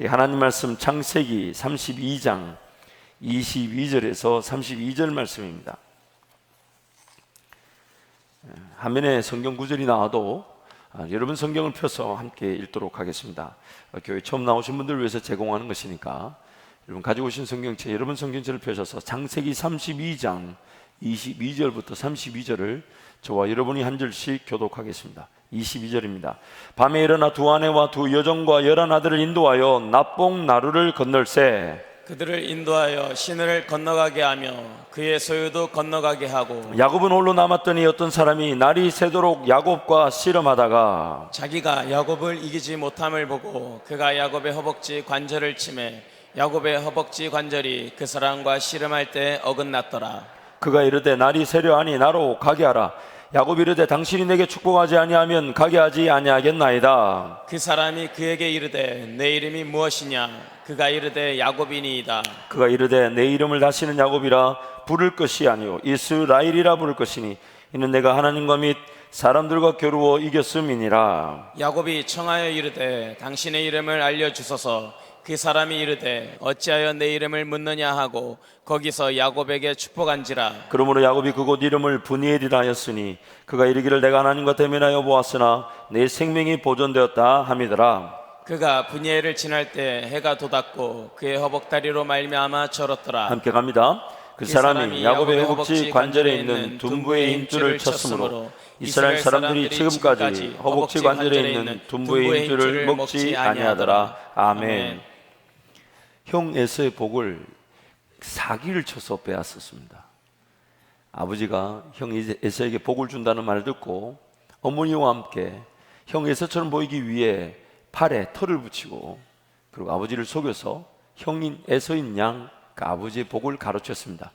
하나님 말씀 창세기 32장 22절에서 32절 말씀입니다. 화면에 성경 구절이 나와도 여러분 성경을 펴서 함께 읽도록 하겠습니다. 교회 처음 나오신 분들을 위해서 제공하는 것이니까 여러분 가지고 오신 성경책, 여러분 성경책을 펴셔서 창세기 32장 22절부터 32절을 저와 여러분이 한 절씩 교독하겠습니다. 22절입니다. 밤에 일어나 두 아내와 두 여종과 11아들을 인도하여 나뽕 나루를 건널세. 그들을 인도하여 시내를 건너가게 하며 그의 소유도 건너가게 하고, 야곱은 홀로 남았더니 어떤 사람이 날이 새도록 야곱과 씨름하다가 자기가 야곱을 이기지 못함을 보고 그가 야곱의 허벅지 관절을 치매 야곱의 허벅지 관절이 그 사람과 씨름할 때 어긋났더라. 그가 이르되 날이 새려하니 나로 가게 하라. 야곱이 이르되 당신이 내게 축복하지 아니하면 가게 하지 아니하겠나이다. 그 사람이 그에게 이르되 내 이름이 무엇이냐? 그가 이르되 야곱이니이다. 그가 이르되 내 이름을 다시는 야곱이라 부를 것이 아니요 이스라엘이라 부를 것이니 이는 내가 하나님과 및 사람들과 겨루어 이겼음이니라. 야곱이 청하여 이르되 당신의 이름을 알려주소서. 그 사람이 이르되 어찌하여 내 이름을 묻느냐 하고 거기서 야곱에게 축복한지라. 그러므로 야곱이 그곳 이름을 브니엘이라 하였으니 그가 이르기를 내가 하나님과 대면하여 보았으나 내 생명이 보존되었다 함이더라. 그가 브니엘을 지날 때 해가 돋았고 그의 허벅다리로 말미암아 절었더라. 함께 갑니다. 그 사람이 야곱의 허벅지 관절에 있는 둔부의 힘줄을 쳤으므로 이스라엘 사람들이 지금까지 허벅지 관절에 있는 둔부의 힘줄을 먹지 아니하더라. 아멘. 형 에서의 복을 사기를 쳐서 빼앗았습니다. 아버지가 형 에서에게 복을 준다는 말을 듣고 어머니와 함께 형 에서처럼 보이기 위해 팔에 털을 붙이고 그리고 아버지를 속여서 형인 에서인 양 그 아버지의 복을 가로챘습니다.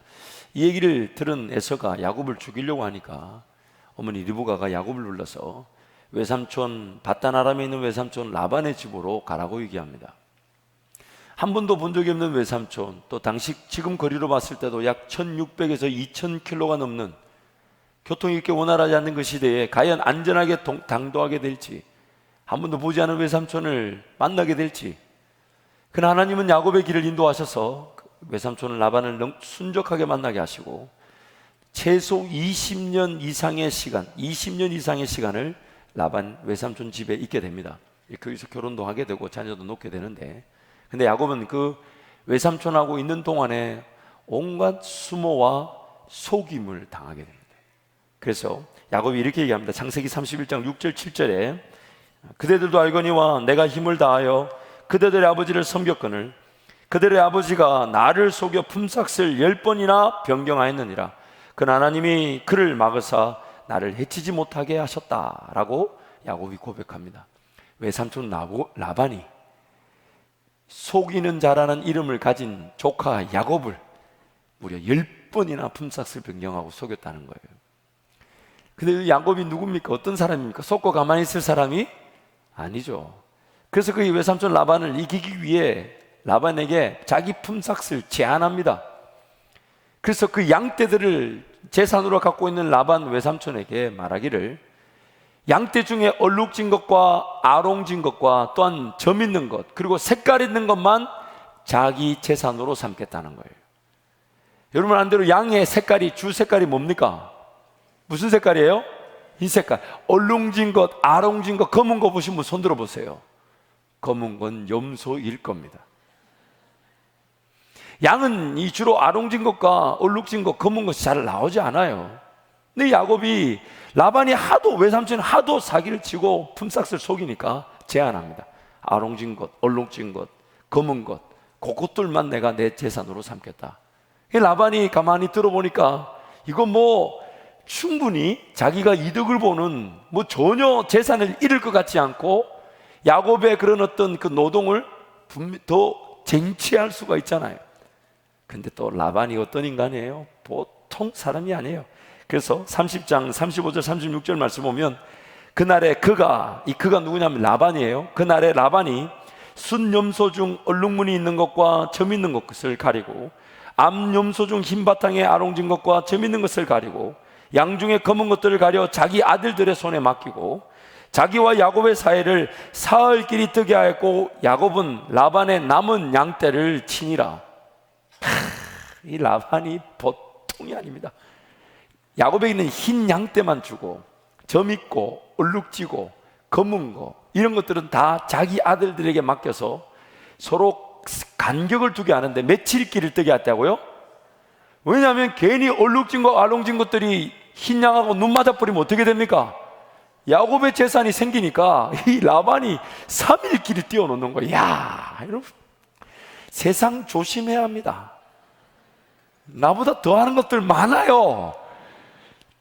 이 얘기를 들은 에서가 야곱을 죽이려고 하니까 어머니 리브가가 야곱을 불러서 외삼촌 바단 아람에 있는 외삼촌 라반의 집으로 가라고 얘기합니다. 한 번도 본 적이 없는 외삼촌, 또 당시 지금 거리로 봤을 때도 약 1600에서 2000km가 넘는 교통이 이렇게 원활하지 않는 그 시대에 과연 안전하게 당도하게 될지, 한 번도 보지 않은 외삼촌을 만나게 될지. 그러나 하나님은 야곱의 길을 인도하셔서 외삼촌을 라반을 순적하게 만나게 하시고 최소 20년 이상의 시간을 라반 외삼촌 집에 있게 됩니다. 거기서 결혼도 하게 되고 자녀도 놓게 되는데, 근데 야곱은 그 외삼촌하고 있는 동안에 온갖 수모와 속임을 당하게 됩니다. 그래서 야곱이 이렇게 얘기합니다. 창세기 31장 6절 7절에 그대들도 알거니와 내가 힘을 다하여 그대들의 아버지를 섬겼거늘 그들의 아버지가 나를 속여 품삯을 10번이나 변경하였느니라. 그러나 하나님이 그를 막으사 나를 해치지 못하게 하셨다라고 야곱이 고백합니다. 외삼촌 라반이 속이는 자라는 이름을 가진 조카 야곱을 무려 10번이나 품삯을 변경하고 속였다는 거예요. 근데 야곱이 누굽니까? 어떤 사람입니까? 속고 가만히 있을 사람이 아니죠. 그래서 그 외삼촌 라반을 이기기 위해 라반에게 자기 품삯을 제안합니다. 그래서 그 양떼들을 재산으로 갖고 있는 라반 외삼촌에게 말하기를 양떼 중에 얼룩진 것과 아롱진 것과 또한 점 있는 것 그리고 색깔 있는 것만 자기 재산으로 삼겠다는 거예요. 여러분 안대로 양의 색깔이 주 색깔이 뭡니까? 무슨 색깔이에요? 흰 색깔. 얼룩진 것, 아롱진 것, 검은 거 보신 분 손 들어 보세요. 검은 건 염소일 겁니다. 양은 이 주로 아롱진 것과 얼룩진 것, 검은 것이 잘 나오지 않아요. 근데 야곱이 라반이 외삼촌이 하도 사기를 치고 품삯을 속이니까 제안합니다. 아롱진 것, 얼룩진 것, 검은 것, 그것들만 내가 내 재산으로 삼겠다. 라반이 가만히 들어보니까 이거 충분히 자기가 이득을 보는 전혀 재산을 잃을 것 같지 않고 야곱의 그런 어떤 그 노동을 더 쟁취할 수가 있잖아요. 근데 또 라반이 어떤 인간이에요? 보통 사람이 아니에요. 그래서 30장 35절 36절 말씀 보면 그날에 그가 누구냐면 라반이에요. 그날에 라반이 순염소 중 얼룩무늬 있는 것과 점 있는 것을 가리고 암염소 중 흰 바탕에 아롱진 것과 점 있는 것을 가리고 양 중에 검은 것들을 가려 자기 아들들의 손에 맡기고 자기와 야곱의 사이를 사흘 길이 뜨게 하였고 야곱은 라반의 남은 양떼를 치니라. 이 라반이 보통이 아닙니다. 야곱에게는 흰 양떼만 주고 점 있고 얼룩지고 검은 거 이런 것들은 다 자기 아들들에게 맡겨서 서로 간격을 두게 하는데 며칠 길을 뜨게 했다고요? 왜냐하면 괜히 얼룩진 거 알롱진 것들이 흰 양하고 눈 맞아버리면 어떻게 됩니까? 야곱의 재산이 생기니까 이 라반이 3일 길을 띄워놓는 거예요. 야, 여러분, 세상 조심해야 합니다. 나보다 더하는 것들 많아요.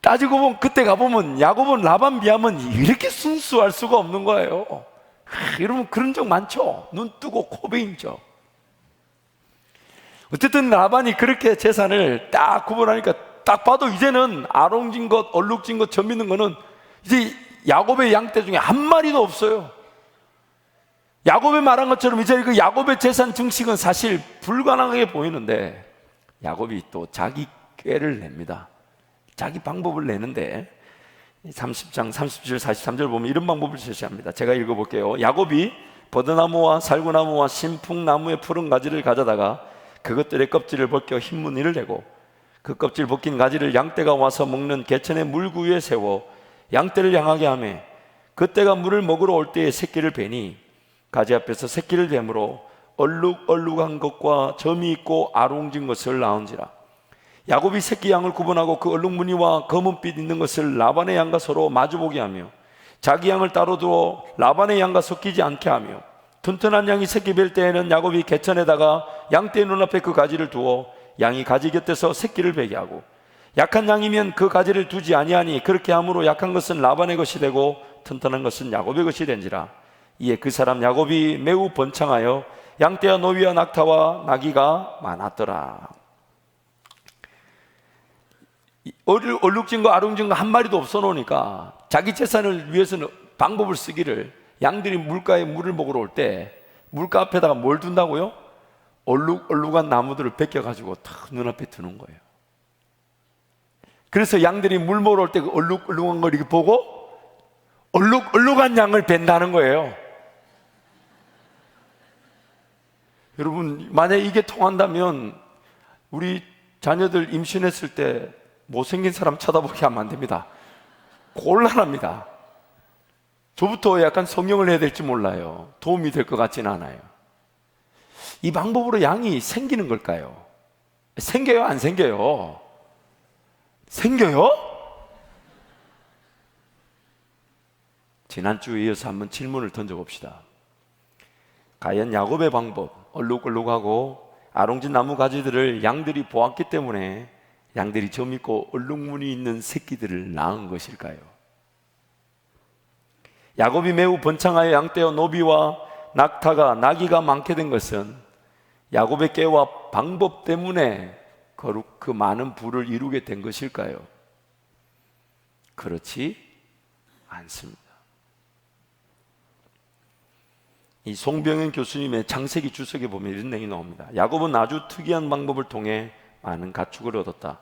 따지고 보면 그때 가보면 야곱은 라반 비하면 이렇게 순수할 수가 없는 거예요. 여러분 그런 적 많죠? 눈 뜨고 코 베인 적. 어쨌든 라반이 그렇게 재산을 딱 구분하니까 딱 봐도 이제는 아롱진 것, 얼룩진 것, 점 있는 거는 이제 야곱의 양떼 중에 한 마리도 없어요. 야곱이 말한 것처럼 이제 그 야곱의 재산 증식은 사실 불가능하게 보이는데 야곱이 또 자기 꾀를 냅니다. 자기 방법을 내는데 30장 37, 43절 보면 이런 방법을 제시합니다. 제가 읽어볼게요. 야곱이 버드나무와 살구나무와 신풍나무의 푸른 가지를 가져다가 그것들의 껍질을 벗겨 흰 무늬를 내고 그 껍질 벗긴 가지를 양떼가 와서 먹는 개천의 물구 위에 세워 양떼를 향하게 하며 그때가 물을 먹으러 올 때에 새끼를 베니 가지 앞에서 새끼를 뱀으로 얼룩얼룩한 것과 점이 있고 아롱진 것을 낳은지라. 야곱이 새끼 양을 구분하고 그 얼룩무늬와 검은빛 있는 것을 라반의 양과 서로 마주보게 하며 자기 양을 따로 두어 라반의 양과 섞이지 않게 하며 튼튼한 양이 새끼 뵐 때에는 야곱이 개천에다가 양떼의 눈앞에 그 가지를 두어 양이 가지 곁에서 새끼를 베게 하고 약한 양이면 그 가지를 두지 아니하니 그렇게 함으로 약한 것은 라반의 것이 되고 튼튼한 것은 야곱의 것이 된지라. 이에 그 사람 야곱이 매우 번창하여 양떼와 노위와 낙타와 나귀가 많았더라. 얼룩진 거 아롱진 거 한 마리도 없어 놓으니까 자기 재산을 위해서는 방법을 쓰기를 양들이 물가에 물을 먹으러 올 때 물가 앞에다가 뭘 둔다고요? 얼룩얼룩한 나무들을 벗겨가지고 탁 눈앞에 두는 거예요. 그래서 양들이 물 먹으러 올 때 그 얼룩얼룩한 걸 이렇게 보고 얼룩얼룩한 양을 벤다는 거예요. 여러분 만약에 이게 통한다면 우리 자녀들 임신했을 때 못생긴 사람 쳐다보게 하면 안 됩니다. 곤란합니다. 저부터 약간 성형을 해야 될지 몰라요. 도움이 될 것 같지는 않아요. 이 방법으로 양이 생기는 걸까요? 생겨요? 안 생겨요? 생겨요? 지난주에 이어서 한번 질문을 던져봅시다. 과연 야곱의 방법, 얼룩얼룩하고 아롱진 나무 가지들을 양들이 보았기 때문에 양들이 점 있고 얼룩무늬 있는 새끼들을 낳은 것일까요? 야곱이 매우 번창하여 양떼와 노비와 낙타가 나귀가 많게 된 것은 야곱의 깨와 방법 때문에 거룩 그 많은 부를 이루게 된 것일까요? 그렇지 않습니다. 이 송병현 교수님의 창세기 주석에 보면 이런 내용이 나옵니다. 야곱은 아주 특이한 방법을 통해 많은 가축을 얻었다.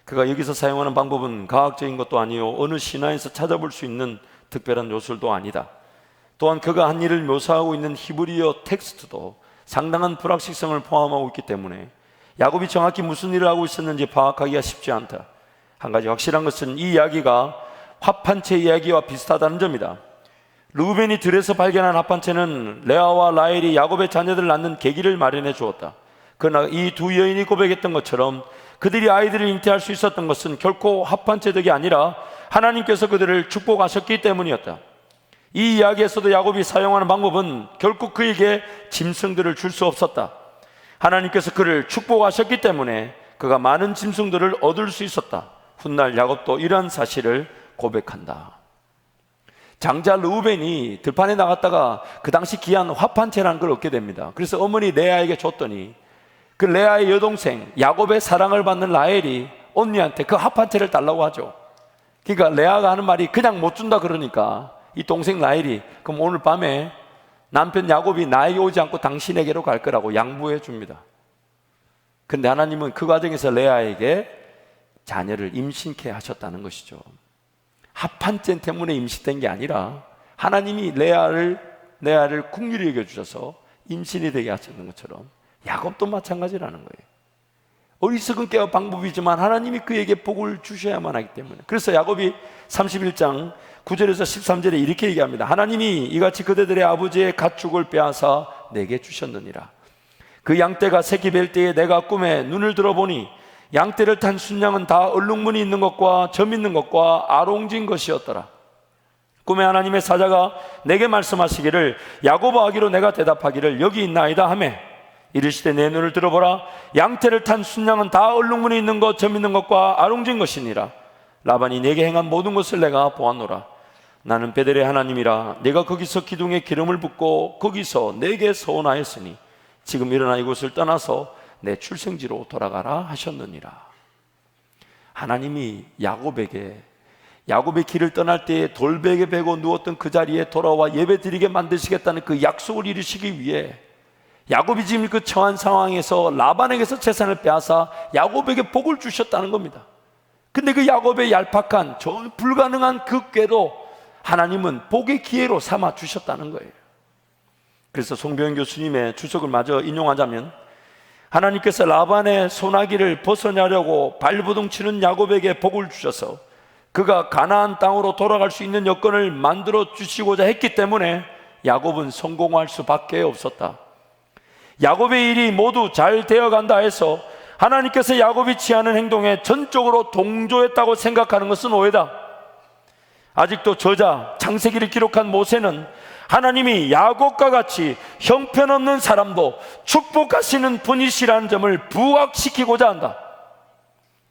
그가 여기서 사용하는 방법은 과학적인 것도 아니요 어느 신화에서 찾아볼 수 있는 특별한 요술도 아니다. 또한 그가 한 일을 묘사하고 있는 히브리어 텍스트도 상당한 불확실성을 포함하고 있기 때문에 야곱이 정확히 무슨 일을 하고 있었는지 파악하기가 쉽지 않다. 한 가지 확실한 것은 이 이야기가 합판체 이야기와 비슷하다는 점이다. 르우벤이 들에서 발견한 합판체는 레아와 라헬이 야곱의 자녀들을 낳는 계기를 마련해 주었다. 그러나 이 두 여인이 고백했던 것처럼 그들이 아이들을 잉태할 수 있었던 것은 결코 합판체 덕이 아니라 하나님께서 그들을 축복하셨기 때문이었다. 이 이야기에서도 야곱이 사용하는 방법은 결국 그에게 짐승들을 줄 수 없었다. 하나님께서 그를 축복하셨기 때문에 그가 많은 짐승들을 얻을 수 있었다. 훗날 야곱도 이러한 사실을 고백한다. 장자 르우벤이 들판에 나갔다가 그 당시 귀한 화판채라는 걸 얻게 됩니다. 그래서 어머니 레아에게 줬더니 그 레아의 여동생 야곱의 사랑을 받는 라헬이 언니한테 그 화판채를 달라고 하죠. 그러니까 레아가 하는 말이 그냥 못 준다 그러니까 이 동생 라헬이 그럼 오늘 밤에 남편 야곱이 나에게 오지 않고 당신에게로 갈 거라고 양보해 줍니다. 근데 하나님은 그 과정에서 레아에게 자녀를 임신케 하셨다는 것이죠. 합판증 때문에 임신된 게 아니라 하나님이 레아를 긍휼히 여겨주셔서 임신이 되게 하셨는 것처럼 야곱도 마찬가지라는 거예요. 어리석은 깨와 방법이지만 하나님이 그에게 복을 주셔야만 하기 때문에. 그래서 야곱이 31장 9절에서 13절에 이렇게 얘기합니다. 하나님이 이같이 그대들의 아버지의 가축을 빼앗아 내게 주셨느니라. 그 양떼가 새끼 뵐 때에 내가 꿈에 눈을 들어보니 양떼를 탄 순양은 다 얼룩무늬 있는 것과 점 있는 것과 아롱진 것이었더라. 꿈에 하나님의 사자가 내게 말씀하시기를 야곱아 하기로 내가 대답하기를 여기 있나이다 하매 이르시되 내 눈을 들어보라 양떼를 탄 순양은 다 얼룩무늬 있는 것 점 있는 것과 아롱진 것이니라. 라반이 내게 행한 모든 것을 내가 보았노라. 나는 베델의 하나님이라. 내가 거기서 기둥에 기름을 붓고 거기서 내게 서원하였으니 지금 일어나 이곳을 떠나서 내 출생지로 돌아가라 하셨느니라. 하나님이 야곱의 길을 떠날 때에 돌베개 베고 누웠던 그 자리에 돌아와 예배드리게 만드시겠다는 그 약속을 이루시기 위해 야곱이 지금 그 처한 상황에서 라반에게서 재산을 빼앗아 야곱에게 복을 주셨다는 겁니다. 근데 그 야곱의 얄팍한 불가능한 그 꾀도 하나님은 복의 기회로 삼아 주셨다는 거예요. 그래서 송병현 교수님의 주석을 마저 인용하자면 하나님께서 라반의 소나기를 벗어나려고 발버둥 치는 야곱에게 복을 주셔서 그가 가나안 땅으로 돌아갈 수 있는 여건을 만들어 주시고자 했기 때문에 야곱은 성공할 수밖에 없었다. 야곱의 일이 모두 잘 되어간다 해서 하나님께서 야곱이 취하는 행동에 전적으로 동조했다고 생각하는 것은 오해다. 아직도 저자 창세기를 기록한 모세는 하나님이 야곱과 같이 형편없는 사람도 축복하시는 분이시라는 점을 부각시키고자 한다.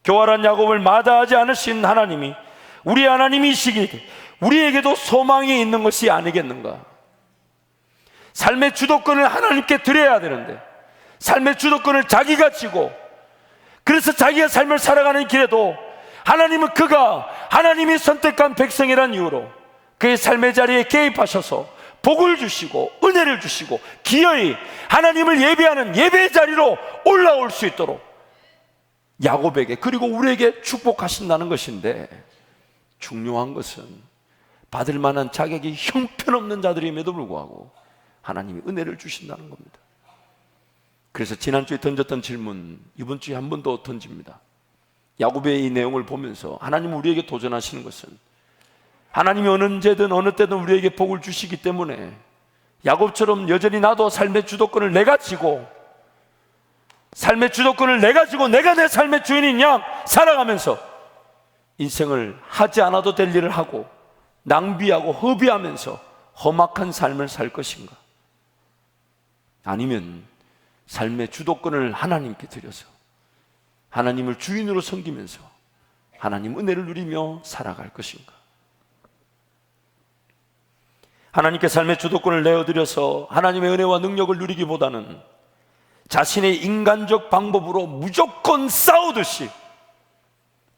교활한 야곱을 마다하지 않으신 하나님이 우리 하나님이시기에 우리에게도 소망이 있는 것이 아니겠는가. 삶의 주도권을 하나님께 드려야 되는데 삶의 주도권을 자기가 쥐고 그래서 자기의 삶을 살아가는 길에도 하나님은 그가 하나님이 선택한 백성이란 이유로 그의 삶의 자리에 개입하셔서 복을 주시고 은혜를 주시고 기어이 하나님을 예배하는 예배의 자리로 올라올 수 있도록 야곱에게 그리고 우리에게 축복하신다는 것인데, 중요한 것은 받을 만한 자격이 형편없는 자들임에도 불구하고 하나님이 은혜를 주신다는 겁니다. 그래서 지난주에 던졌던 질문 이번 주에 한 번 더 던집니다. 야곱의 이 내용을 보면서 하나님은 우리에게 도전하시는 것은 하나님이 언제든 어느 때든 우리에게 복을 주시기 때문에 야곱처럼 여전히 나도 삶의 주도권을 내가 쥐고 내가 내 삶의 주인인 양 살아가면서 인생을 하지 않아도 될 일을 하고 낭비하고 허비하면서 험악한 삶을 살 것인가, 아니면 삶의 주도권을 하나님께 드려서 하나님을 주인으로 섬기면서 하나님 은혜를 누리며 살아갈 것인가. 하나님께 삶의 주도권을 내어드려서 하나님의 은혜와 능력을 누리기보다는 자신의 인간적 방법으로 무조건 싸우듯이,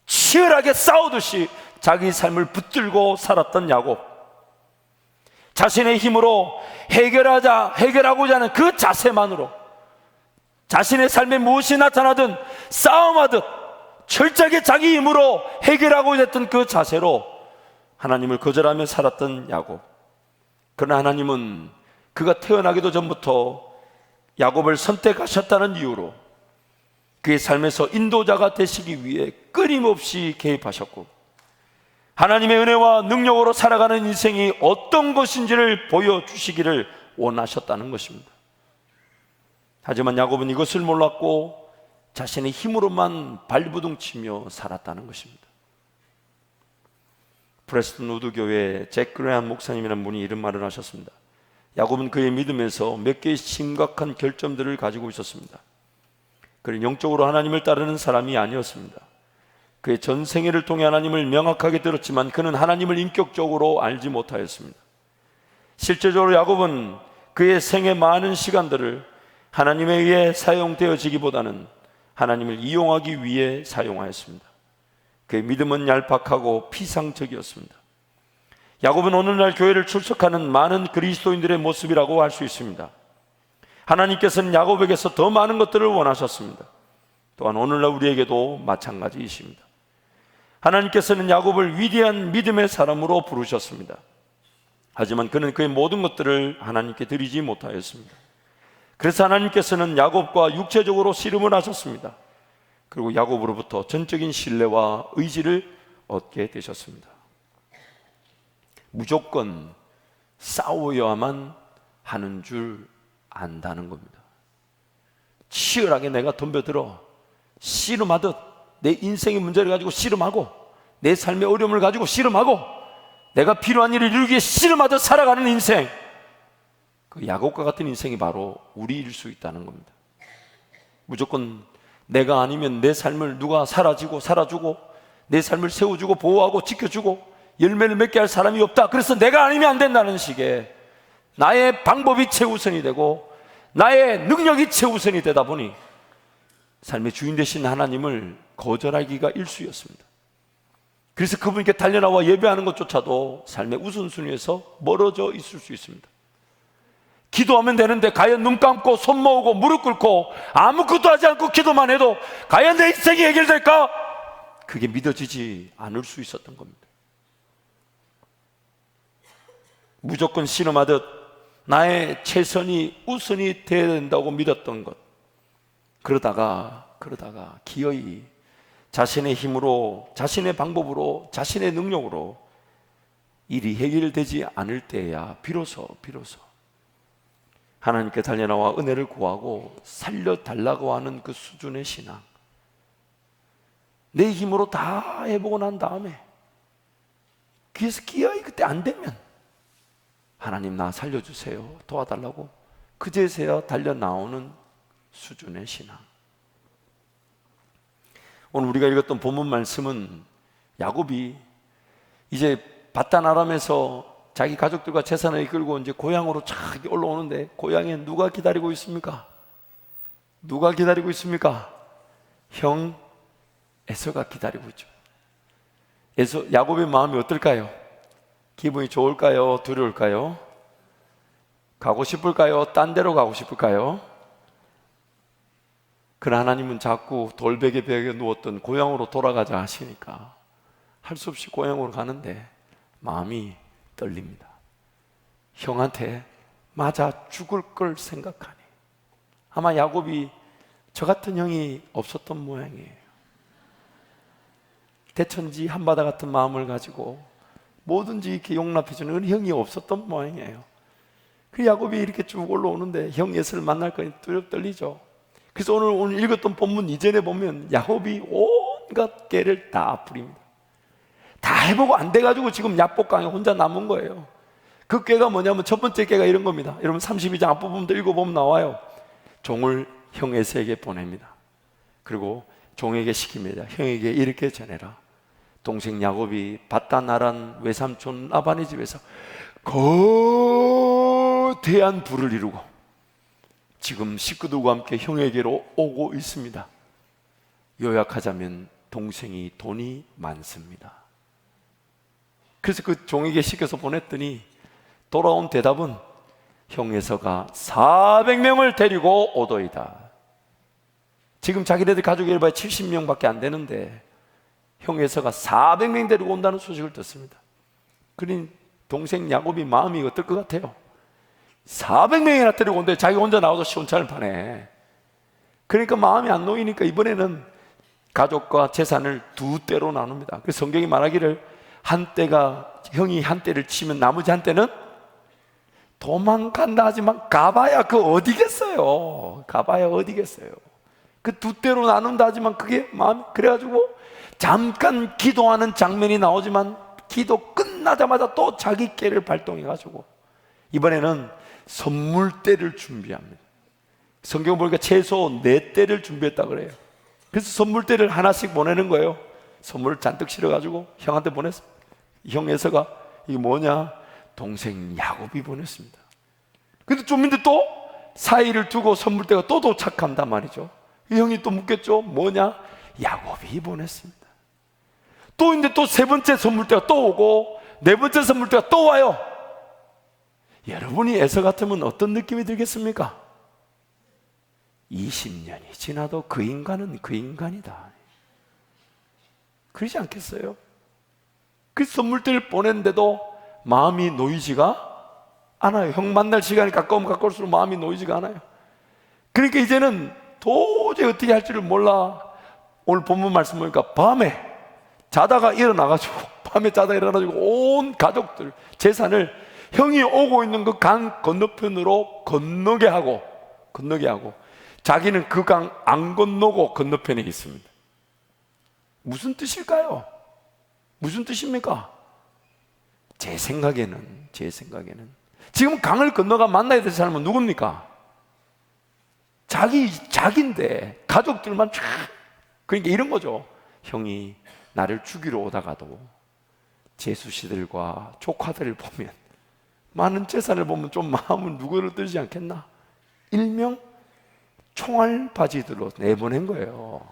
치열하게 싸우듯이 자기 삶을 붙들고 살았던 야곱, 자신의 힘으로 해결하고자 하는 그 자세만으로 자신의 삶에 무엇이 나타나든 싸움하듯 철저하게 자기 힘으로 해결하고자 했던 그 자세로 하나님을 거절하며 살았던 야곱. 그러나 하나님은 그가 태어나기도 전부터 야곱을 선택하셨다는 이유로 그의 삶에서 인도자가 되시기 위해 끊임없이 개입하셨고, 하나님의 은혜와 능력으로 살아가는 인생이 어떤 것인지를 보여주시기를 원하셨다는 것입니다. 하지만 야곱은 이것을 몰랐고 자신의 힘으로만 발부둥치며 살았다는 것입니다. 프레스턴 우드 교회 잭 그레한 목사님이라는 분이 이런 말을 하셨습니다. 야곱은 그의 믿음에서 몇 개의 심각한 결점들을 가지고 있었습니다. 그는 영적으로 하나님을 따르는 사람이 아니었습니다. 그의 전 생애를 통해 하나님을 명확하게 들었지만 그는 하나님을 인격적으로 알지 못하였습니다. 실제적으로 야곱은 그의 생애 많은 시간들을 하나님에 의해 사용되어지기보다는 하나님을 이용하기 위해 사용하였습니다. 그의 믿음은 얄팍하고 피상적이었습니다. 야곱은 오늘날 교회를 출석하는 많은 그리스도인들의 모습이라고 할 수 있습니다. 하나님께서는 야곱에게서 더 많은 것들을 원하셨습니다. 또한 오늘날 우리에게도 마찬가지이십니다. 하나님께서는 야곱을 위대한 믿음의 사람으로 부르셨습니다. 하지만 그는 그의 모든 것들을 하나님께 드리지 못하였습니다. 그래서 하나님께서는 야곱과 육체적으로 씨름을 하셨습니다. 그리고 야곱으로부터 전적인 신뢰와 의지를 얻게 되셨습니다. 무조건 싸워야만 하는 줄 안다는 겁니다. 치열하게 내가 덤벼들어 씨름하듯 내 인생의 문제를 가지고 씨름하고 내 삶의 어려움을 가지고 씨름하고 내가 필요한 일을 이루기 위해 씨름하듯 살아가는 인생, 그 야곱과 같은 인생이 바로 우리일 수 있다는 겁니다. 무조건 내가 아니면 내 삶을 누가 살아주고 내 삶을 세워주고 보호하고 지켜주고 열매를 맺게 할 사람이 없다, 그래서 내가 아니면 안 된다는 식의 나의 방법이 최우선이 되고 나의 능력이 최우선이 되다 보니 삶의 주인 되신 하나님을 거절하기가 일쑤였습니다. 그래서 그분께 달려나와 예배하는 것조차도 삶의 우선순위에서 멀어져 있을 수 있습니다. 기도하면 되는데 과연 눈 감고 손 모으고 무릎 꿇고 아무것도 하지 않고 기도만 해도 과연 내 인생이 해결될까? 그게 믿어지지 않을 수 있었던 겁니다. 무조건 씨름하듯 나의 최선이 우선이 되어야 된다고 믿었던 것, 그러다가 기어이 자신의 힘으로, 자신의 방법으로, 자신의 능력으로 일이 해결되지 않을 때야 비로소 하나님께 달려나와 은혜를 구하고 살려달라고 하는 그 수준의 신앙, 내 힘으로 다 해보고 난 다음에 그래서 기어이 그때 안 되면 하나님 나 살려주세요 도와달라고 그제서야 달려나오는 수준의 신앙. 오늘 우리가 읽었던 본문 말씀은 야곱이 이제 바단 아람에서 자기 가족들과 재산을 이끌고 이제 고향으로 쫙 올라오는데 고향에 누가 기다리고 있습니까? 누가 기다리고 있습니까? 형 에서가 기다리고 있죠. 야곱의 마음이 어떨까요? 기분이 좋을까요? 두려울까요? 가고 싶을까요? 딴 데로 가고 싶을까요? 그러나 하나님은 자꾸 돌베개 벽에 누웠던 고향으로 돌아가자 하시니까 할 수 없이 고향으로 가는데 마음이 떨립니다. 형한테 맞아 죽을 걸 생각하니 아마 야곱이 저 같은 형이 없었던 모양이에요. 대천지 한바다 같은 마음을 가지고 뭐든지 이렇게 용납해주는 형이 없었던 모양이에요. 그 야곱이 이렇게 쭉 올라오는데 형 예수를 만날 거니 떨리죠. 그래서 오늘 읽었던 본문 이전에 보면 야곱이 온갖 깨를 다 부립니다. 다 해보고 안 돼가지고 지금 야복강에 혼자 남은 거예요. 그 깨가 뭐냐면 첫 번째 깨가 이런 겁니다. 여러분 32장 앞부분도 읽어보면 나와요. 종을 형 에서에게 보냅니다. 그리고 종에게 시킵니다. 형에게 이렇게 전해라. 동생 야곱이 바단 아란 외삼촌 라반의 집에서 거대한 부를 이루고 지금 식구들과 함께 형에게로 오고 있습니다. 요약하자면 동생이 돈이 많습니다. 그래서 그 종에게 시켜서 보냈더니 돌아온 대답은 형 에서가 400명을 데리고 오더이다. 지금 자기네들 가족이 해봐야 70명밖에 안 되는데 형 에서가 400명 데리고 온다는 소식을 듣습니다. 그러니 동생 야곱이 마음이 어떨 것 같아요? 400명이나 데리고 온데 자기 혼자 나와서 시원찮을 판에. 그러니까 마음이 안 놓이니까 이번에는 가족과 재산을 두 때로 나눕니다. 그래서 성경이 말하기를 한때가 형이 한때를 치면 나머지 한때는 도망간다 하지만 가봐야 그 어디겠어요. 가봐야 어디겠어요. 그 두 때로 나눈다 하지만 그게 마음, 그래가지고 잠깐 기도하는 장면이 나오지만 기도 끝나자마자 또 자기 깨를 발동해가지고 이번에는 선물대를 준비합니다. 성경 보니까 최소 4대를 준비했다 그래요. 그래서 선물대를 하나씩 보내는 거예요. 선물을 잔뜩 실어가지고 형한테 보냈어요. 형 에서가 이게 뭐냐? 동생 야곱이 보냈습니다. 근데 좀 있는데 또 사이를 두고 선물대가 또 도착한단 말이죠. 형이 또 묻겠죠. 뭐냐? 야곱이 보냈습니다. 또 있는데 또 세 번째 선물대가 또 오고 네 번째 선물대가 또 와요. 여러분이 에서 같으면 어떤 느낌이 들겠습니까? 20년이 지나도 그 인간은 그 인간이다. 그러지 않겠어요? 그 선물대를 보냈는데도 마음이 놓이지가 않아요. 형 만날 시간이 가까우면 가까울수록 마음이 놓이지가 않아요. 그러니까 이제는 도저히 어떻게 할지를 몰라. 오늘 본문 말씀 보니까 밤에 자다가 일어나가지고 온 가족들 재산을 형이 오고 있는 그 강 건너편으로 건너게 하고 자기는 그 강 안 건너고 건너편에 있습니다. 무슨 뜻일까요? 무슨 뜻입니까? 제 생각에는 지금 강을 건너가 만나야 될 사람은 누굽니까? 자기인데 가족들만 쫙. 그러니까 이런 거죠. 형이 나를 죽이러 오다가도 제수씨들과 조카들을 보면, 많은 재산을 보면 좀 마음은 누구를 들지 않겠나? 일명 총알 바지들로 내보낸 거예요.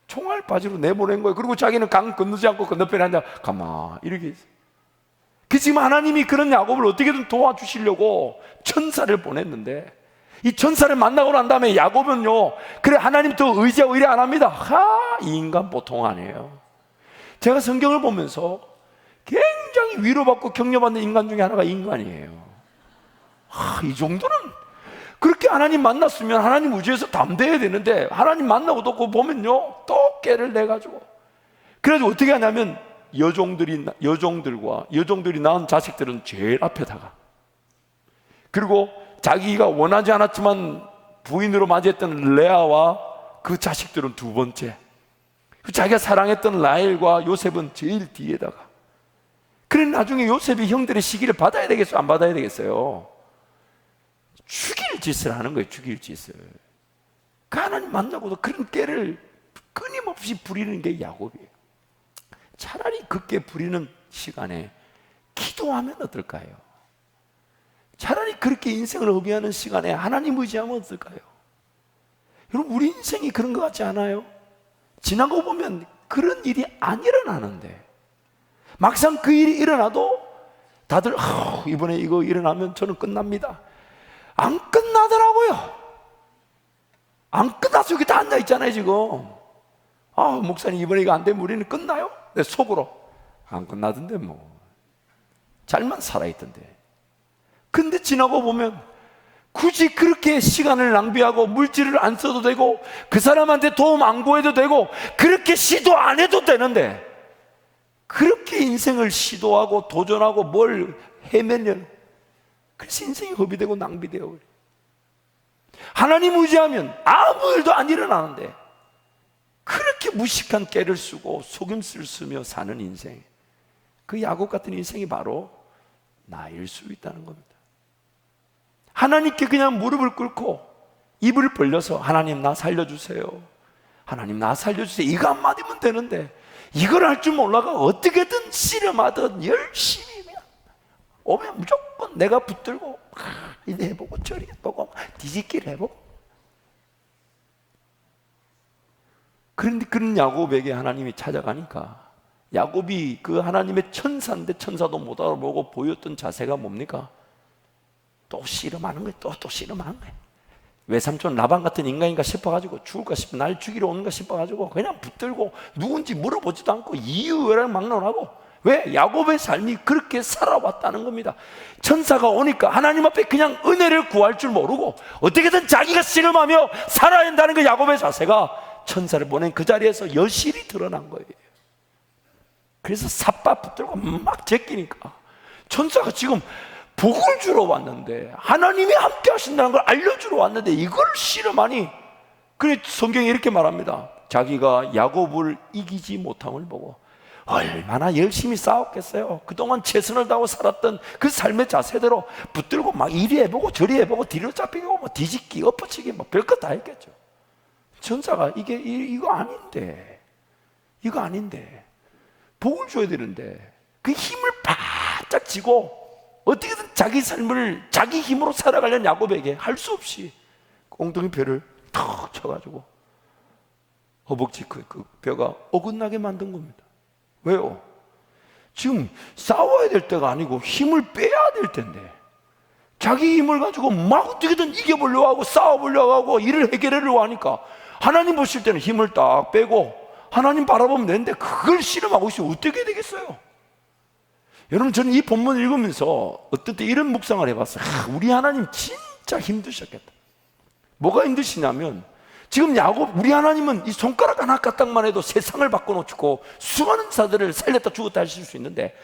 총알 바지로 내보낸 거예요. 그리고 자기는 강 건너지 않고 건너편에 앉아 가만 이렇게 있어요. 지금 하나님이 그런 야곱을 어떻게든 도와주시려고 천사를 보냈는데, 이 천사를 만나고 난 다음에 야곱은요, 그래 하나님 또 의지하고 이래 안 합니다. 이 인간 보통 아니에요. 제가 성경을 보면서 굉장히 위로받고 격려받는 인간 중에 하나가 인간이에요. 이 정도는, 그렇게 하나님 만났으면 하나님 우주에서 담대해야 되는데, 하나님 만나고 또 보면요 또 깨를 내가지고, 그래서 어떻게 하냐면 여종들이 낳은 자식들은 제일 앞에다가, 그리고 자기가 원하지 않았지만 부인으로 맞이했던 레아와 그 자식들은 두 번째, 자기가 사랑했던 라헬과 요셉은 제일 뒤에다가. 그래 나중에 요셉이 형들의 시기를 받아야 되겠어요? 안 받아야 되겠어요? 죽일 짓을 하는 거예요. 죽일 짓을. 그 하나님 만나고도 그런 깨를 끊임없이 부리는 게 야곱이에요. 차라리 그 깨 부리는 시간에 기도하면 어떨까요? 차라리 그렇게 인생을 허비하는 시간에 하나님 의지하면 어떨까요? 여러분, 우리 인생이 그런 것 같지 않아요? 지나고 보면 그런 일이 안 일어나는데, 막상 그 일이 일어나도 다들 이번에 이거 일어나면 저는 끝납니다. 안 끝나더라고요. 안 끝나서 여기 다 앉아있잖아요 지금. 목사님 이번에 이거 안 되면 우리는 끝나요? 내 속으로 안 끝나던데 뭐 잘만 살아있던데. 근데 지나고 보면 굳이 그렇게 시간을 낭비하고 물질을 안 써도 되고 그 사람한테 도움 안 구해도 되고 그렇게 시도 안 해도 되는데, 그렇게 인생을 시도하고 도전하고 뭘 헤매면, 그래서 인생이 허비되고 낭비되어. 하나님 의지하면 아무 일도 안 일어나는데 그렇게 무식한 깨를 쓰고 속임수를 쓰며 사는 인생, 그 야곱 같은 인생이 바로 나일 수 있다는 겁니다. 하나님께 그냥 무릎을 꿇고 입을 벌려서 하나님 나 살려주세요, 하나님 나 살려주세요, 이거 한마디면 되는데, 이걸 할 줄 몰라가 어떻게든 씨름하든 열심히 오면 무조건 내가 붙들고 이래 해보고 저리 해보고 뒤집기를 해보고. 그런데 그런 야곱에게 하나님이 찾아가니까, 야곱이 그 하나님의 천사인데 천사도 못 알아보고 보였던 자세가 뭡니까? 또 씨름하는 거예요. 또 씨름하는 거예요. 외삼촌 라반 같은 인간인가 싶어가지고, 죽을까 싶어, 날 죽이러 오는가 싶어가지고 그냥 붙들고 누군지 물어보지도 않고 이유를 막론하고. 왜? 야곱의 삶이 그렇게 살아왔다는 겁니다. 천사가 오니까 하나님 앞에 그냥 은혜를 구할 줄 모르고 어떻게든 자기가 씨름하며 살아야 한다는 그 야곱의 자세가 천사를 보낸 그 자리에서 여실히 드러난 거예요. 그래서 삿바 붙들고 막 제끼니까, 천사가 지금 복을 주러 왔는데, 하나님이 함께 하신다는 걸 알려주러 왔는데 이걸 씨름하니. 그래 성경이 이렇게 말합니다. 자기가 야곱을 이기지 못함을 보고 얼마나 열심히 싸웠겠어요. 그동안 최선을 다하고 살았던 그 삶의 자세대로 붙들고 막 이리 해보고 저리 해보고 뒤로 잡히고 뭐 뒤집기 엎어치기 뭐 별것 다 했겠죠. 천사가 이거 아닌데 복을 줘야 되는데 그 힘을 바짝 쥐고 어떻게든 자기 삶을 자기 힘으로 살아가려는 야곱에게 할 수 없이 엉덩이 뼈를 턱 쳐가지고 허벅지 그 뼈가 어긋나게 만든 겁니다. 왜요? 지금 싸워야 될 때가 아니고 힘을 빼야 될 텐데, 자기 힘을 가지고 막 어떻게든 이겨보려고 하고 싸워보려고 하고 일을 해결하려고 하니까, 하나님 보실 때는 힘을 딱 빼고 하나님 바라보면 되는데 그걸 씨름하고 있으면 어떻게 되겠어요? 여러분, 저는 이 본문을 읽으면서 어떤 때 이런 묵상을 해봤어요. 우리 하나님 진짜 힘드셨겠다. 뭐가 힘드시냐면, 지금 야곱, 우리 하나님은 이 손가락 하나 까딱만 해도 세상을 바꿔놓고 수많은 자들을 살렸다 죽었다 하실 수 있는데,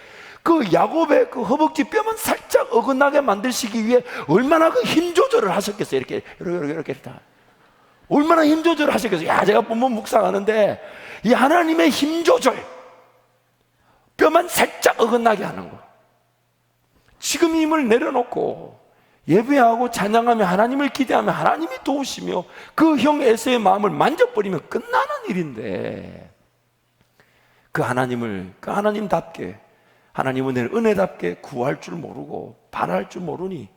그 야곱의 그 허벅지 뼈만 살짝 어긋나게 만드시기 위해 얼마나 그 힘 조절을 하셨겠어요. 이렇게 다. 얼마나 힘 조절을 하셨겠어요. 야, 제가 본문 묵상하는데 이 하나님의 힘 조절, 뼈만 살짝 어긋나게 하는 거. 지금 힘을 내려놓고 예배하고 찬양하며 하나님을 기대하며 하나님이 도우시며 그 형 에서의 마음을 만져버리면 끝나는 일인데, 그 하나님답게, 하나님 은혜답게 구할 줄 모르고 바랄 줄 모르니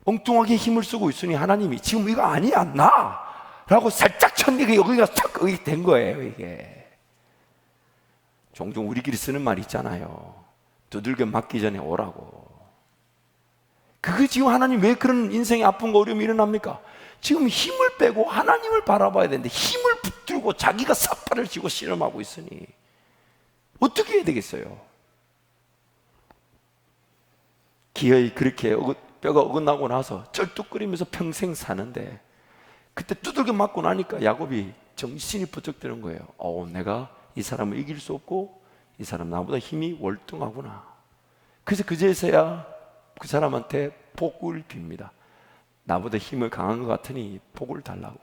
엉뚱하게 힘을 쓰고 있으니 하나님이 지금 이거 아니야 나 라고 살짝 쳤는데 여기가 탁 된 거예요. 이게 종종 우리끼리 쓰는 말 있잖아요. 두들겨 맞기 전에 오라고. 그거 지금 하나님 왜 그런 인생의 아픔과 어려움이 일어납니까? 지금 힘을 빼고 하나님을 바라봐야 되는데 힘을 붙들고 자기가 삿발을 쥐고 씨름하고 있으니 어떻게 해야 되겠어요? 기어이 그렇게 뼈가 어긋나고 나서 쩔뚝거리면서 평생 사는데, 그때 두들겨 맞고 나니까 야곱이 정신이 번쩍 드는 거예요. 내가 이 사람을 이길 수 없고 이 사람 나보다 힘이 월등하구나. 그래서 그제서야 그 사람한테 복을 빕니다. 나보다 힘을 강한 것 같으니 복을 달라고.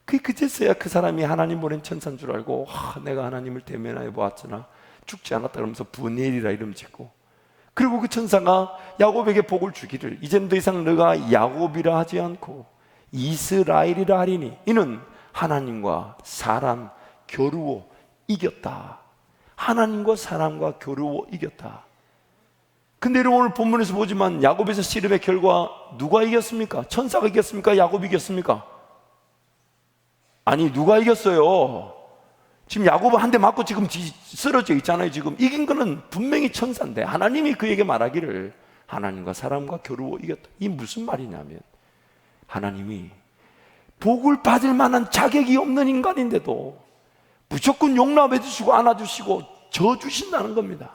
그제서야 그 사람이 하나님 보낸 천사인 줄 알고, 내가 하나님을 대면하여 보았으나 죽지 않았다 그러면서 분엘이라 이름 짓고, 그리고 그 천사가 야곱에게 복을 주기를, 이젠 더 이상 너가 야곱이라 하지 않고 이스라엘이라 하리니 이는 하나님과 사람 겨루어 이겼다. 하나님과 사람과 겨루어 이겼다. 근데 여러분, 오늘 본문에서 보지만 야곱에서 씨름의 결과 누가 이겼습니까? 천사가 이겼습니까? 야곱이 이겼습니까? 아니, 누가 이겼어요? 지금 야곱은 한 대 맞고 지금 쓰러져 있잖아요. 지금 이긴 거는 분명히 천사인데 하나님이 그에게 말하기를 하나님과 사람과 겨루어 이겼다. 이 무슨 말이냐면, 하나님이 복을 받을 만한 자격이 없는 인간인데도 무조건 용납해 주시고 안아주시고 져주신다는 겁니다.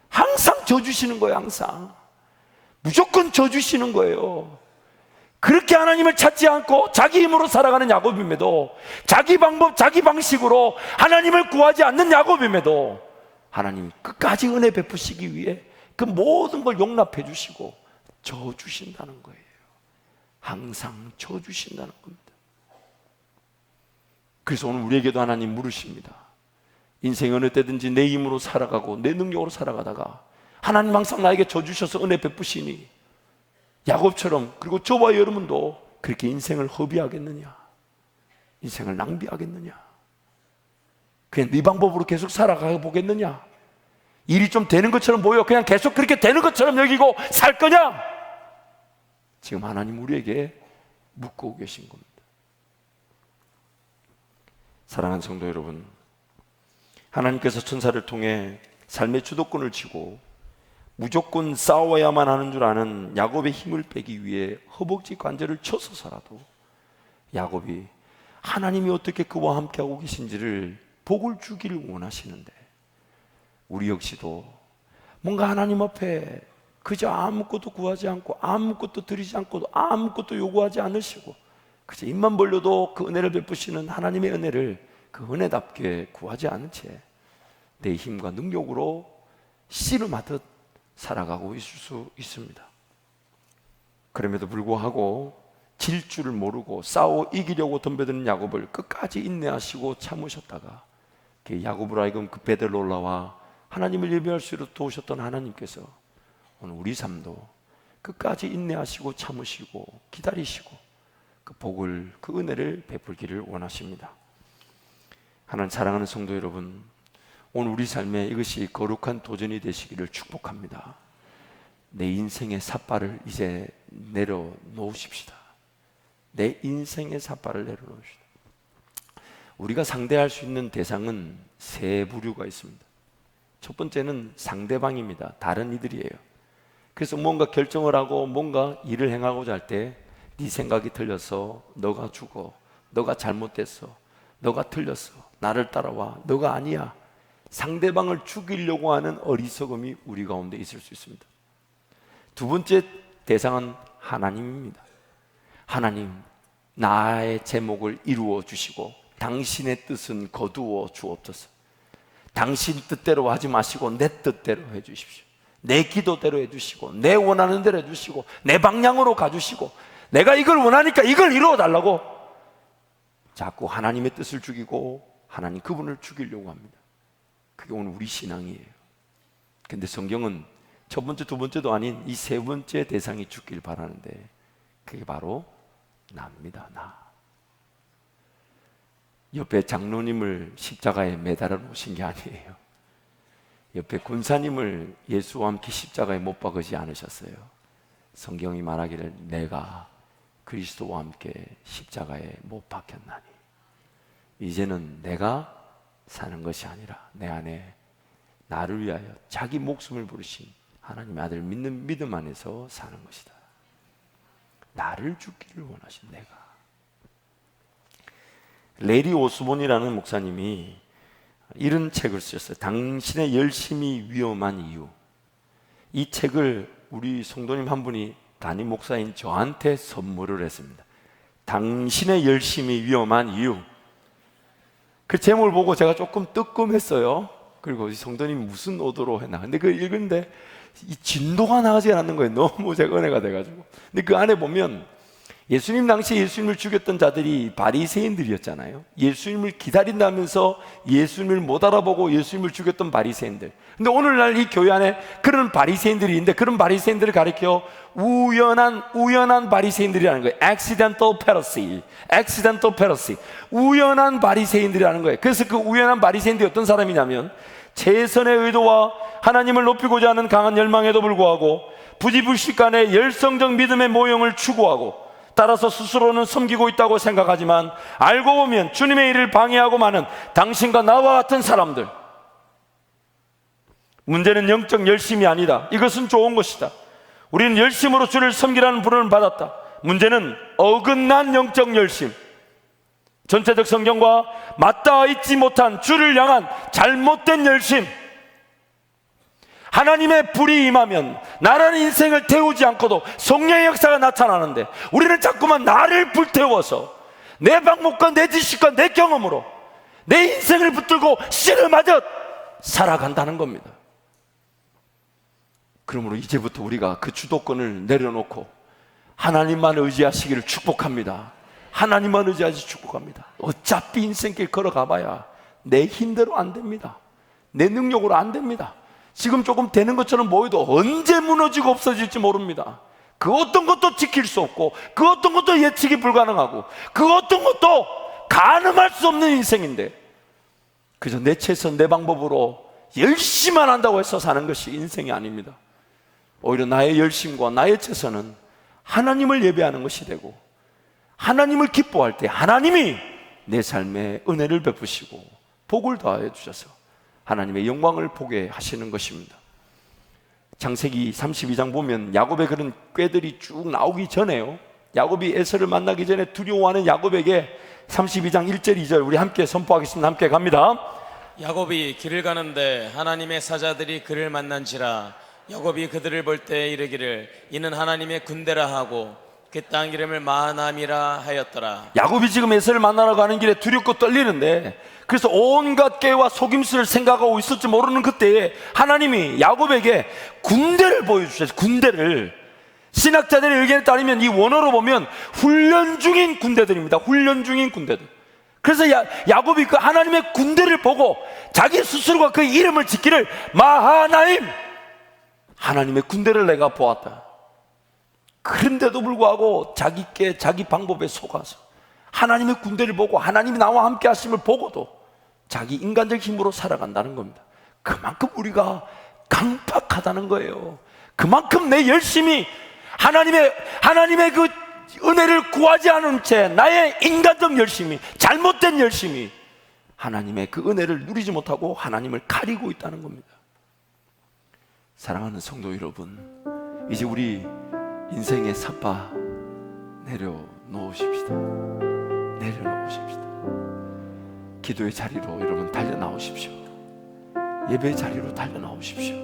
항상 져주시는 거예요. 항상 무조건 져주시는 거예요. 그렇게 하나님을 찾지 않고 자기 힘으로 살아가는 야곱임에도, 자기 방법, 자기 방식으로 하나님을 구하지 않는 야곱임에도 하나님이 끝까지 은혜 베푸시기 위해 그 모든 걸 용납해 주시고 져주신다는 거예요. 항상 져주신다는 겁니다. 그래서 오늘 우리에게도 하나님 물으십니다. 인생 어느 때든지 내 힘으로 살아가고 내 능력으로 살아가다가 하나님 항상 나에게 져주셔서 은혜 베푸시니 야곱처럼, 그리고 저와 여러분도 그렇게 인생을 허비하겠느냐? 인생을 낭비하겠느냐? 그냥 네 방법으로 계속 살아가 보겠느냐? 일이 좀 되는 것처럼 보여 그냥 계속 그렇게 되는 것처럼 여기고 살 거냐? 지금 하나님 우리에게 묻고 계신 겁니다. 사랑하는 성도 여러분, 하나님께서 천사를 통해 삶의 주도권을 쥐고 무조건 싸워야만 하는 줄 아는 야곱의 힘을 빼기 위해 허벅지 관절을 쳐서서라도 야곱이 하나님이 어떻게 그와 함께하고 계신지를 복을 주기를 원하시는데, 우리 역시도 뭔가 하나님 앞에 그저 아무것도 구하지 않고 아무것도 드리지 않고 아무것도 요구하지 않으시고 그저 입만 벌려도 그 은혜를 베푸시는 하나님의 은혜를 그 은혜답게 구하지 않은 채 내 힘과 능력으로 씨름하듯 살아가고 있을 수 있습니다. 그럼에도 불구하고 질 줄을 모르고 싸워 이기려고 덤벼드는 야곱을 끝까지 인내하시고 참으셨다가 야곱으로 하여금 그 배들로 올라와 하나님을 예배할 수 있도록 도우셨던 하나님께서 오늘 우리 삶도 끝까지 인내하시고 참으시고 기다리시고 그 복을, 그 은혜를 베풀기를 원하십니다. 하나님 사랑하는 성도 여러분, 오늘 우리 삶에 이것이 거룩한 도전이 되시기를 축복합니다. 내 인생의 삿발을 이제 내려놓으십시다. 내 인생의 삿발을 내려놓으십시다. 우리가 상대할 수 있는 대상은 세 부류가 있습니다. 첫 번째는 상대방입니다. 다른 이들이에요. 그래서 뭔가 결정을 하고 뭔가 일을 행하고자 할 때 네 생각이 틀렸어, 너가 죽어, 너가 잘못됐어, 너가 틀렸어, 나를 따라와, 너가 아니야. 상대방을 죽이려고 하는 어리석음이 우리 가운데 있을 수 있습니다. 두 번째 대상은 하나님입니다. 하나님, 나의 제목을 이루어 주시고 당신의 뜻은 거두어 주옵소서. 당신 뜻대로 하지 마시고 내 뜻대로 해 주십시오. 내 기도대로 해 주시고 내 원하는 대로 해 주시고 내 방향으로 가 주시고 내가 이걸 원하니까 이걸 이루어 달라고 자꾸 하나님의 뜻을 죽이고 하나님 그분을 죽이려고 합니다. 그게 오늘 우리 신앙이에요. 근데 성경은 첫 번째, 두 번째도 아닌 이 세 번째 대상이 죽길 바라는데 그게 바로 나입니다. 나. 옆에 장로님을 십자가에 매달아 놓으신 게 아니에요. 옆에 군사님을 예수와 함께 십자가에 못 박으지 않으셨어요. 성경이 말하기를 내가 그리스도와 함께 십자가에 못 박혔나니 이제는 내가 사는 것이 아니라 내 안에 나를 위하여 자기 목숨을 부르신 하나님의 아들 믿는 믿음 안에서 사는 것이다. 나를 죽기를 원하신 내가. 레리 오스본이라는 목사님이 이런 책을 쓰셨어요. 당신의 열심이 위험한 이유. 이 책을 우리 성도님 한 분이 담임 목사인 저한테 선물을 했습니다. 당신의 열심이 위험한 이유. 그 제목을 보고 제가 조금 뜨끔했어요. 그리고 이 성도님 무슨 의도로 했나. 근데 그걸 읽는데 이 진도가 나가지 않는 거예요. 너무 제가 은혜가 돼가지고. 근데 그 안에 보면 예수님 당시 예수님을 죽였던 자들이 바리새인들이었잖아요. 예수님을 기다린다면서 예수님을 못 알아보고 예수님을 죽였던 바리새인들. 근데 오늘날 이 교회 안에 그런 바리새인들이 있는데 그런 바리새인들을 가리켜 우연한 바리새인들이라는 거예요. accidental Pharisee. 우연한 바리새인들이라는 거예요. 그래서 그 우연한 바리새인들이 어떤 사람이냐면 최선의 의도와 하나님을 높이고자 하는 강한 열망에도 불구하고 부지불식간에 열성적 믿음의 모형을 추구하고 따라서 스스로는 섬기고 있다고 생각하지만 알고 보면 주님의 일을 방해하고 마는 당신과 나와 같은 사람들. 문제는 영적 열심이 아니다. 이것은 좋은 것이다. 우리는 열심으로 주를 섬기라는 부름을 받았다. 문제는 어긋난 영적 열심, 전체적 성경과 맞닿아 있지 못한 주를 향한 잘못된 열심. 하나님의 불이 임하면 나라는 인생을 태우지 않고도 성령의 역사가 나타나는데 우리는 자꾸만 나를 불태워서 내 방법과 내 지식과 내 경험으로 내 인생을 붙들고 씨름하듯 살아간다는 겁니다. 그러므로 이제부터 우리가 그 주도권을 내려놓고 하나님만 의지하시기를 축복합니다. 하나님만 의지하시 축복합니다. 어차피 인생길 걸어가봐야 내 힘대로 안 됩니다. 내 능력으로 안 됩니다. 지금 조금 되는 것처럼 보여도 언제 무너지고 없어질지 모릅니다. 그 어떤 것도 지킬 수 없고 그 어떤 것도 예측이 불가능하고 그 어떤 것도 가늠할 수 없는 인생인데 그저 내 최선 내 방법으로 열심만 한다고 해서 사는 것이 인생이 아닙니다. 오히려 나의 열심과 나의 최선은 하나님을 예배하는 것이 되고 하나님을 기뻐할 때 하나님이 내 삶에 은혜를 베푸시고 복을 더하여 주셔서 하나님의 영광을 보게 하시는 것입니다. 창세기 32장 보면 야곱의 그런 꾀들이 쭉 나오기 전에요, 야곱이 에서를 만나기 전에 두려워하는 야곱에게 32장 1절 2절 우리 함께 선포하겠습니다. 함께 갑니다. 야곱이 길을 가는데 하나님의 사자들이 그를 만난지라. 야곱이 그들을 볼 때 이르기를 이는 하나님의 군대라 하고 그 땅 이름을 마하나임이라 하였더라. 야곱이 지금 에서를 만나러 가는 길에 두렵고 떨리는데 그래서 온갖 깨와 속임수를 생각하고 있을지 모르는 그때에 하나님이 야곱에게 군대를 보여주셨어요. 군대를. 신학자들의 의견에 따르면 이 원어로 보면 훈련 중인 군대들입니다. 훈련 중인 군대들. 그래서 야곱이 그 하나님의 군대를 보고 자기 스스로가 그 이름을 짓기를 마하나임, 하나님의 군대를 내가 보았다. 그런데도 불구하고 자기 깨 자기 방법에 속아서 하나님의 군대를 보고 하나님이 나와 함께 하심을 보고도 자기 인간적 힘으로 살아간다는 겁니다. 그만큼 우리가 강팍하다는 거예요. 그만큼 내 열심이 하나님의 그 은혜를 구하지 않은 채 나의 인간적 열심이, 잘못된 열심이 하나님의 그 은혜를 누리지 못하고 하나님을 가리고 있다는 겁니다. 사랑하는 성도 여러분, 이제 우리 인생의 삽바 내려놓으십시다. 내려놓으십시다. 기도의 자리로 여러분 달려 나오십시오. 예배 자리로 달려나오십시오.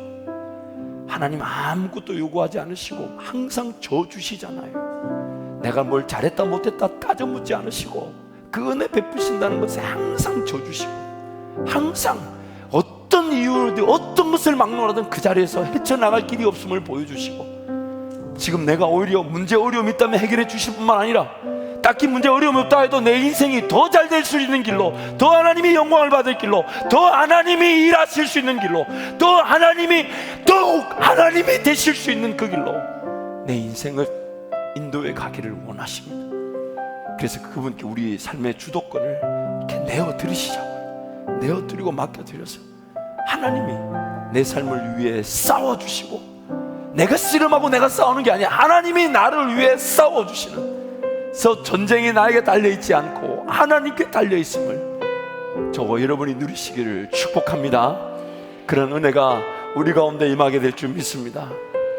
하나님 아무것도 요구하지 않으시고 항상 저 주시잖아요. 내가 뭘 잘했다 못했다 따져 묻지 않으시고 그 은혜 베푸신다는 것에 항상 저 주시고, 항상 어떤 이유든 어떤 것을 막론하든 그 자리에서 헤쳐나갈 길이 없음을 보여주시고, 지금 내가 오히려 문제 어려움이 있다면 해결해 주실 뿐만 아니라 딱히 문제 어려움이 없다 해도 내 인생이 더 잘 될 수 있는 길로, 더 하나님이 영광을 받을 길로, 더 하나님이 일하실 수 있는 길로, 더 하나님이 더욱 하나님이 되실 수 있는 그 길로 내 인생을 인도해 가기를 원하십니다. 그래서 그분께 우리 삶의 주도권을 이렇게 내어드리시자고요. 내어드리고 맡겨드려서 하나님이 내 삶을 위해 싸워주시고, 내가 씨름하고 내가 싸우는 게 아니야, 하나님이 나를 위해 싸워주시는, 그래서 전쟁이 나에게 달려있지 않고 하나님께 달려있음을 저와 여러분이 누리시기를 축복합니다. 그런 은혜가 우리 가운데 임하게 될 줄 믿습니다.